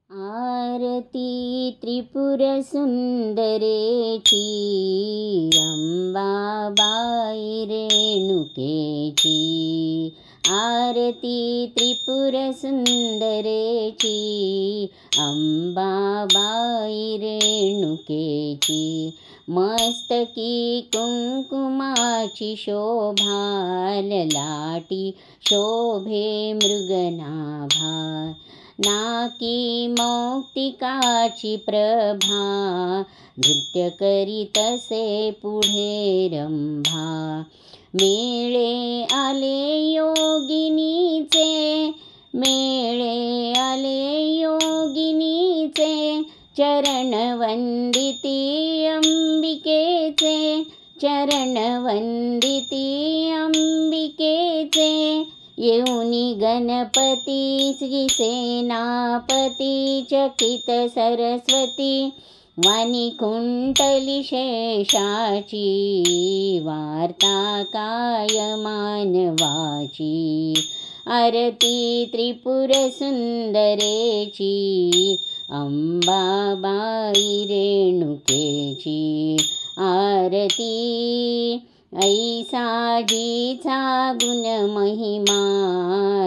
आरती त्रिपुर सुंदरेची, अंबाबाई रेणुकेची। आरती त्रिपुर सुंदरेची, अंबाबाई रेणुकेची। मस्तकी कुंकुमाची शोभा, ललाटी शोभे मृगनाभा। नाकी मौक्तिकाची प्रभा, नृत्य करीतसे पुढे रंभा। मेळे आले योगिनीचे, मेळे आले योगिनीचे। चरण वंदिती अंबिकेचे, चरण वंदिती अंबिकेचे। येऊनी गणपती श्री सेनापती, चकित सरस्वती वाणी कुंडली शेषाची। वार्ता काय मानवाची, आरती त्रिपुर सुंदरेची, अंबाबाई रेणुकेची। आरती ऐसा जीचा गुण महिमा,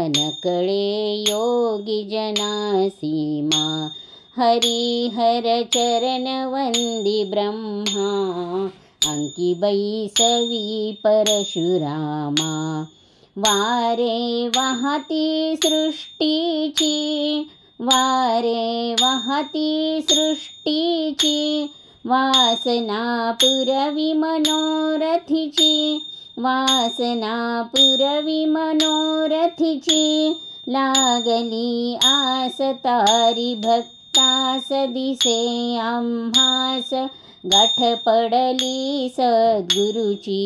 नकळे योगी जना सीमा। हरिहर चरण वंदी ब्रह्मा, अंकी बैसवी परशुरामा। वारे वाहती सृष्टीची, वारे वाहती सृष्टीची। वासना पुरवी मनोरथीची, वासना पुरवी मनोरथीची। लागली आस तारी भक्तास, दिसे आम्हास गाठ पडली सद्गुरुची।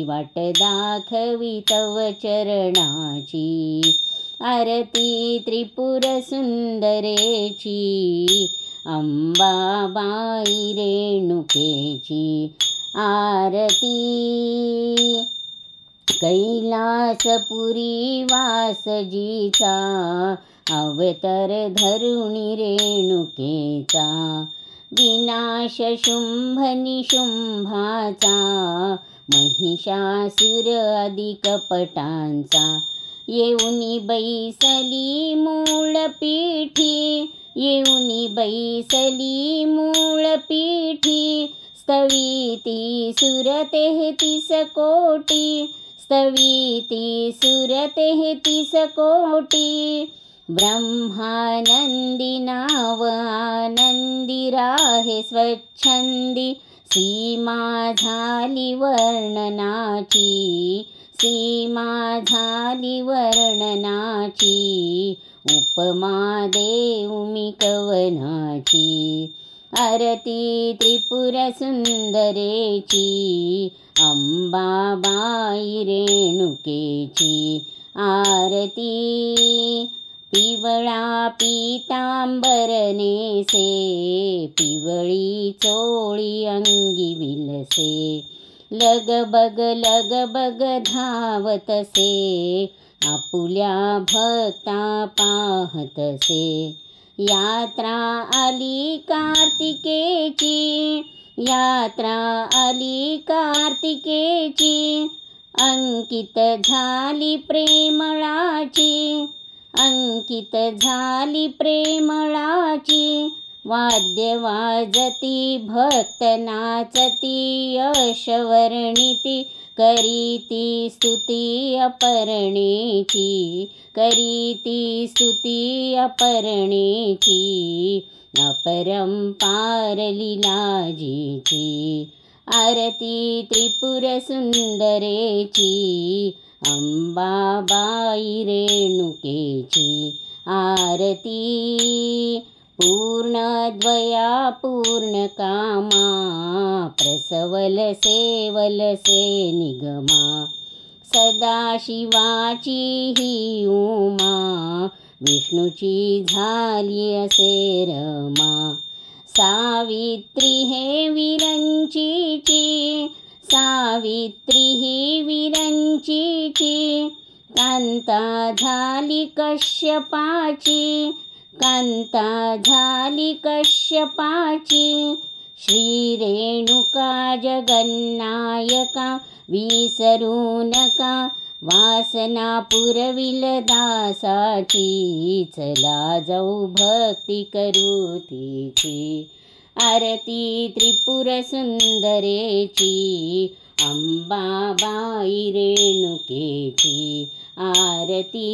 वाट दाखवी तव चरणाची, आरती त्रिपुर सुंदरेची, अंबाबाई रेणुकेची। आरती कैलासपुरी वास जिचा, अवतर धरुणी रेणुकेचा। विनाश शुंभ निशुंभाचा, महिषासुर आदि कपटांचा। येऊनी बैसली मूळपीठी, येऊनी बैसली मूळपीठी। स्तवीती सुर 33 कोटी, स्तवीती सुर 33 कोटी। ब्रह्मानंदी नाव आनंदी राहे स्वच्छंदी, सीमा झाली वर्णनाची, सीमा झाली वर्णनाची। उपमा देऊ मी कवनाची, आरती त्रिपुर सुंदरेची, अंबाबाई रेणुकेची। आरती पिवळा पीतांबर नेसे, पिवळी चोळी अंगी विलसे। लगबग धावतसे, आपुल्या भक्ता पाहतसे। यात्रा आली कार्तिकेची, यात्रा आली कार्तिकेची। अंकित झाली प्रेमळाची, अंकित झाली प्रेमळाची। वाद्य वाजती भक्त नाचती, यशवर्णिती करीती स्तुती अपरणेची, करीती स्तुती अपरणेची। अपरंपार लीलाजीची, आरती त्रिपुर सुंदरेची, अंबाबाई रेणुकेची। आरती पूर्णद्वया पूर्णकामा, प्रसवलसे वलसे निगमा। सदाशिवाची ही उमा, विष्णूची झाली असे रमा। सावित्री हे विरंचीची, सावित्री ही विरंचीची। कांता झाली कश्यपाची, कांता झाली कश्यपाची, श्री रेणुका जगन्नायका विसरू नका, वासना पुरविल दासाची, चला जाऊ भक्ती करू तिची, आरती त्रिपुर सुंदरेची, अंबाबाई रेणुकेची आरती।